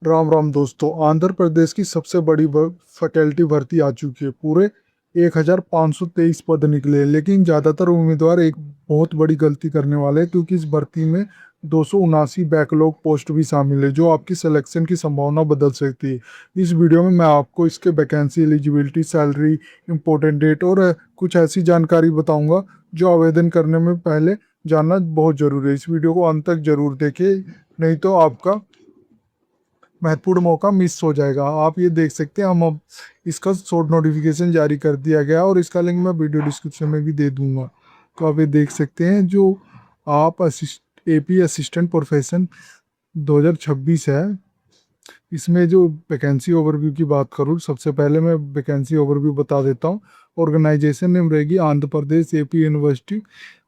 राम राम दोस्तों। आंध्र प्रदेश की सबसे बड़ी फैकल्टी भर्ती आ चुकी है। पूरे 1523 पद निकले हैं, लेकिन ज़्यादातर उम्मीदवार एक बहुत बड़ी गलती करने वाले हैं, क्योंकि इस भर्ती में 279 बैकलॉग पोस्ट भी शामिल है, जो आपकी सिलेक्शन की संभावना बदल सकती है। इस वीडियो में मैं आपको इसके vacancy, eligibility, salary, important date और कुछ ऐसी जानकारी बताऊंगा जो आवेदन करने में पहले जानना बहुत ज़रूरी है। इस वीडियो को अंत तक जरूर देखिए, नहीं तो आपका महत्वपूर्ण मौका मिस हो जाएगा। आप ये देख सकते हैं, हम अब इसका शॉर्ट नोटिफिकेशन जारी कर दिया गया और इसका लिंक मैं वीडियो डिस्क्रिप्शन में भी दे दूंगा। तो आप ये देख सकते हैं, जो आप एपी असिस्टेंट प्रोफेशन 2026 है, इसमें जो वैकेंसी ओवरव्यू की बात करूँ, सबसे पहले मैं वैकेंसी ओवरव्यू बता देता हूँ। ऑर्गेनाइजेशन नेम रहेगी Andhra Pradesh AP university.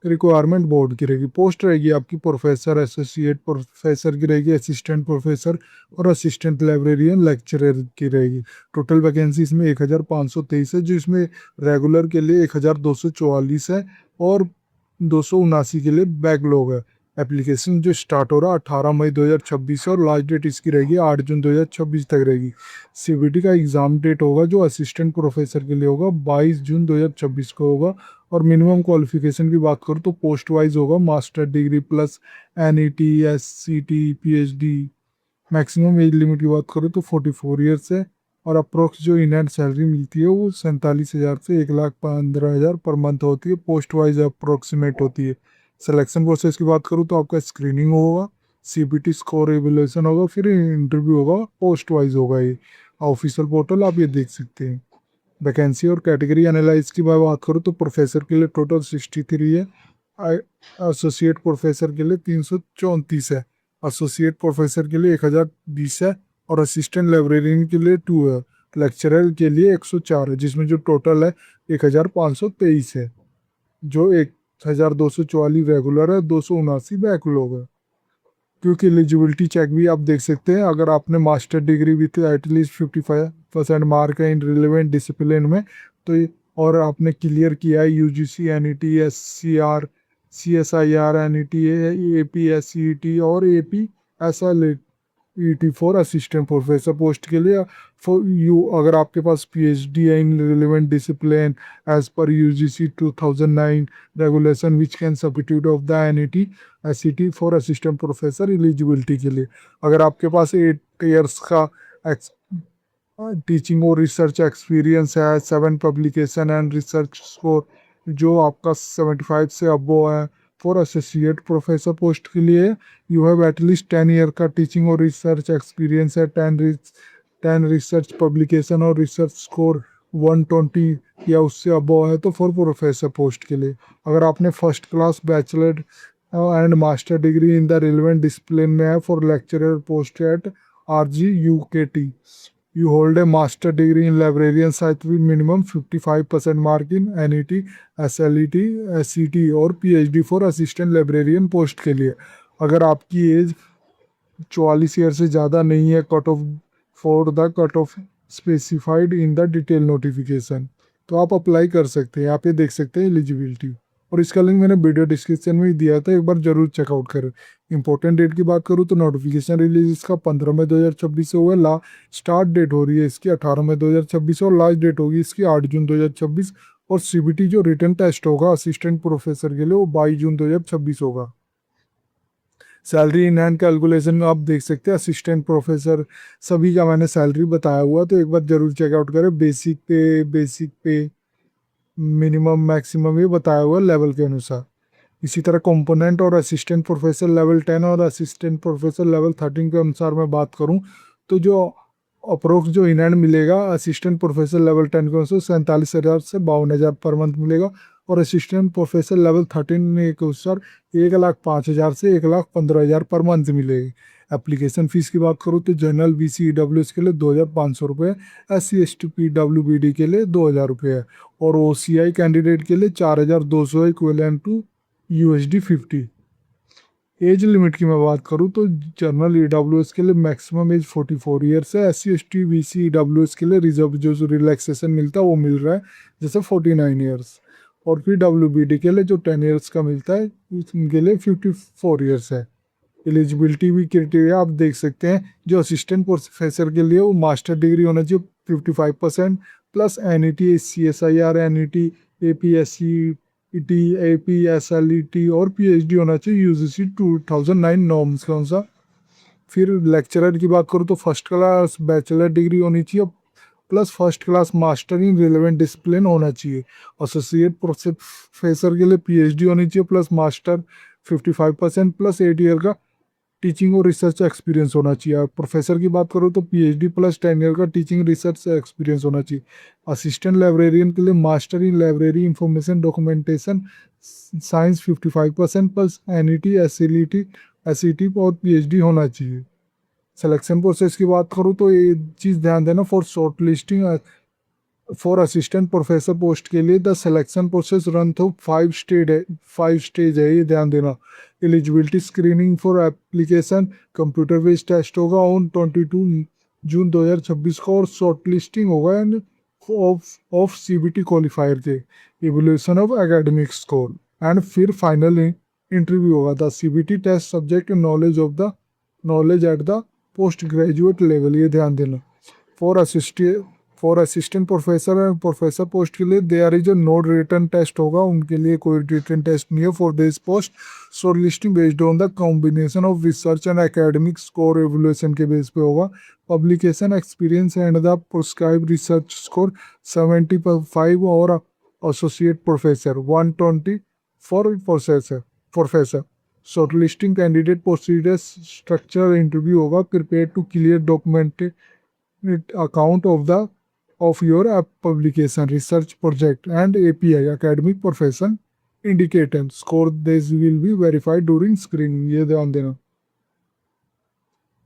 Requirement board की रहेगी। पोस्ट रहेगी आपकी प्रोफेसर, एसोसिएट प्रोफेसर की रहेगी, असिस्टेंट प्रोफेसर और असिस्टेंट लाइब्रेरियन लेक्चरर की रहेगी। टोटल वैकेंसी इसमें 1523 है, जो इसमें रेगुलर के लिए 1244 है और 279 के लिए बैकलॉग है। एप्लीकेशन जो स्टार्ट हो रहा है 18 मई 2026 और लास्ट डेट इसकी रहेगी 8 जून 2026 तक रहेगी। सीबीटी का एग्ज़ाम डेट होगा जो असिस्टेंट प्रोफेसर के लिए होगा 22 जून 2026 को होगा। और मिनिमम क्वालिफिकेशन की बात करूँ तो पोस्ट वाइज होगा master degree plus NET, SCT, PhD. Maximum age limit की बात करूँ तो 44 ईयर्स है। और अप्रोक्स जो इन हैंड सैलरी मिलती है वो 47,000 से 1,15,000 पर मंथ होती है। पोस्ट वाइज अप्रोक्सीमेट होती है। सिलेक्शन प्रोसेस की बात करूँ तो आपका स्क्रीनिंग होगा, सीबीटी स्कोर एवेल्यूएशन होगा, फिर इंटरव्यू होगा। पोस्ट वाइज होगा ये। ऑफिशियल पोर्टल आप ये देख सकते हैं। वैकेंसी और कैटेगरी एनालाइज की बात करूँ तो प्रोफेसर के लिए टोटल 63 है। एसोसिएट प्रोफेसर के लिए 334 है। एसोसिएट प्रोफेसर के लिए 1020 है और असिस्टेंट लाइब्रेरियन के लिए 2 है। लेक्चरर के लिए 104 है, जिसमें जो टोटल है 1523 है। जो 1244 रेगुलर है, 279 बैकलॉग है। क्योंकि एलिजिबिलिटी चेक भी आप देख सकते हैं, अगर आपने master degree with at least 55% mark है इन रिलेवेंट डिसिप्लिन में, तो और आपने क्लियर किया है UGC, NET, SCR, CSIR, NET, AP, SCET और एपी ऐसा ET for assistant professor post के लिए। फॉर यू, अगर आपके पास पीएचडी है इन रिलेवेंट डिसिप्लिन एज पर UGC 2009 regulation which can substitute of the NET SET for assistant professor eligibility के लिए। अगर आपके पास 8 ईयर्स का टीचिंग और रिसर्च एक्सपीरियंस है, 7 पब्लिकेशन एंड रिसर्च स्कोर जो आपका 75 से अबो है। फॉर एसोसिएट प्रोफेसर पोस्ट के लिए यू हैव एटलीस्ट 10 ईयर का टीचिंग और रिसर्च एक्सपीरियंस है, 10 रिसर्च पब्लिकेशन और रिसर्च स्कोर 120 या उससे अबो है तो फॉर प्रोफेसर पोस्ट के लिए। अगर आपने first class bachelor and master degree in the relevant discipline में है for lecturer post at RG UKT. You hold a master degree in librarian science with minimum 55% mark in NET, SLET, SCT और PhD for assistant librarian post के लिए। अगर आपकी as 44 year से ज़्यादा नहीं है, cut off for the cut off specified in the detail notification, तो आप अप्लाई कर सकते हैं। आप ये देख सकते हैं एलिजिबिलिटी, और इसका लिंक मैंने वीडियो डिस्क्रिप्शन में ही दिया था, एक बार जरूर चेकआउट करें। इंपॉर्टेंट डेट की बात करूँ तो नोटिफिकेशन रिलीज इसका 15 मई 2026 से हुआ है। स्टार्ट डेट हो रही है इसकी 18 मई 2026 और लास्ट डेट होगी इसकी 8 जून 2026। और सीबीटी जो रिटन टेस्ट होगा असिस्टेंट प्रोफेसर के लिए वो 22 जून 2026 होगा। सैलरी इन हैंड कैलकुलेशन आप देख सकते हैं, असिस्टेंट प्रोफेसर सभी का मैंने सैलरी बताया हुआ, तो एक बार जरूर चेकआउट करें। बेसिक पे मिनिमम मैक्सिमम ये बताया हुआ लेवल के अनुसार। इसी तरह कंपोनेंट और असिस्टेंट प्रोफेसर लेवल 10 और असिस्टेंट प्रोफेसर लेवल 13 के अनुसार मैं बात करूं तो जो अप्रोक्स जो इन हैंड मिलेगा असिस्टेंट प्रोफेसर लेवल 10 के अनुसार 47,000 से 52,000 पर मंथ मिलेगा। और असिस्टेंट प्रोफेसर लेवल 13 के अनुसार 1,05,000 से 1,15,000 पर मंथ मिलेगी। एप्लीकेशन फ़ीस की बात करूँ तो जनरल बीसी ईडब्ल्यूएस के लिए 2,500 रुपये, SC ST PWBD के लिए 2,000 रुपये है और OCI कैंडिडेट के लिए 4,200 equivalent to USD 50। Age limit की मैं बात करूँ तो जनरल ईडब्ल्यूएस के लिए मैक्सिमम एज 44 ईयर्स है। SC ST BC ईडब्ल्यूएस के लिए रिजर्व जो रिलैक्सेशन मिलता है वो मिल रहा है जैसे 49 ईयर्स। और फिर WBD के लिए जो 10 ईयर्स का मिलता है उनके लिए 54 ईयर्स है। एलिजिबिलिटी भी क्राइटेरिया आप देख सकते हैं। जो असिस्टेंट प्रोफेसर के लिए वो मास्टर डिग्री होना चाहिए 55% plus NET CSIR NET APSCET APSLET और PhD होना चाहिए UGC 2009 नॉर्म्स कौन सा। फिर लेक्चरर की बात करूँ तो फर्स्ट क्लास बैचलर डिग्री होनी चाहिए plus first class master in relevant discipline होना चाहिए। एसोसिएट प्रोफेसर के लिए PhD होनी चाहिए प्लस मास्टर 55% प्लस 8 ईयर का टीचिंग और रिसर्च एक्सपीरियंस होना चाहिए। प्रोफेसर की बात करूँ तो PhD प्लस 10 ईयर का टीचिंग रिसर्च एक्सपीरियंस होना चाहिए। असिस्टेंट लाइब्रेरियन के लिए master in library information documentation science 55% plus NET SET और PhD होना चाहिए। सिलेक्शन प्रोसेस की बात करूँ तो ये चीज़ ध्यान देना, for short listing for assistant professor post के लिए the selection process run through 5 stage है, ये ध्यान देना। Eligibility screening for application computer based test होगा ऑन 22 जून 2026 को और शॉर्ट लिस्टिंग होगा एंड ऑफ CBT क्वालिफायर के evolution of academic score and फिर फाइनल इंटरव्यू होगा। The CBT test subject knowledge at the post graduate level, ये ध्यान देना। For assistant professor and professor post के लिए there is no written test होगा, उनके लिए कोई रिटन टेस्ट नहीं है for this post. Short listing based on the combination of research and academic score evolution के बेस पे होगा। Publication experience and the prescribe research score 75 और associate professor 120 for professor. Shortlisting candidate procedure structure interview होगा। Prepare to clear documented account of your publication research project and API academic profession indicator score this will be verified during screening, ये ध्यान देना।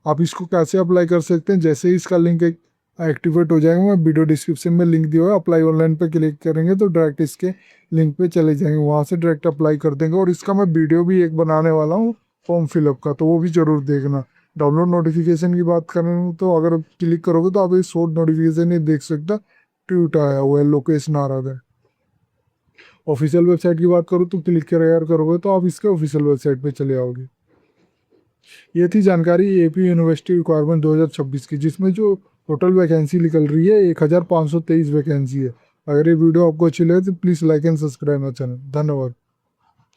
आप इसको कैसे apply कर सकते हैं, जैसे ही इसका लिंक एक्टिवेट हो जाएगा, मैं वीडियो डिस्क्रिप्शन में लिंक दिया हुआ है, अप्लाई ऑनलाइन पे क्लिक करेंगे तो डायरेक्ट इसके लिंक पे चले जाएंगे, वहाँ से डायरेक्ट अप्लाई कर देंगे। और इसका मैं वीडियो भी एक बनाने वाला हूँ फॉर्म फिलअप का, तो वो भी ज़रूर देखना। डाउनलोड नोटिफिकेशन की बात करें तो अगर क्लिक करोगे तो आप ये शॉर्ट नोटिफिकेशन ही देख सकते, ट्वीट आया हुआ है, लोकेशन आ रहा था। ऑफिशियल वेबसाइट की बात करूँ तो क्लिक करोगे तो आप इसके ऑफिशियल वेबसाइट पे चले आओगे। ये थी जानकारी AP यूनिवर्सिटी रिक्वायरमेंट 2026 की, जिसमें जो टोटल वैकेंसी निकल रही है 1523 वैकेंसी है। अगर ये वीडियो आपको अच्छी लगे तो please like and subscribe my channel. धन्यवाद।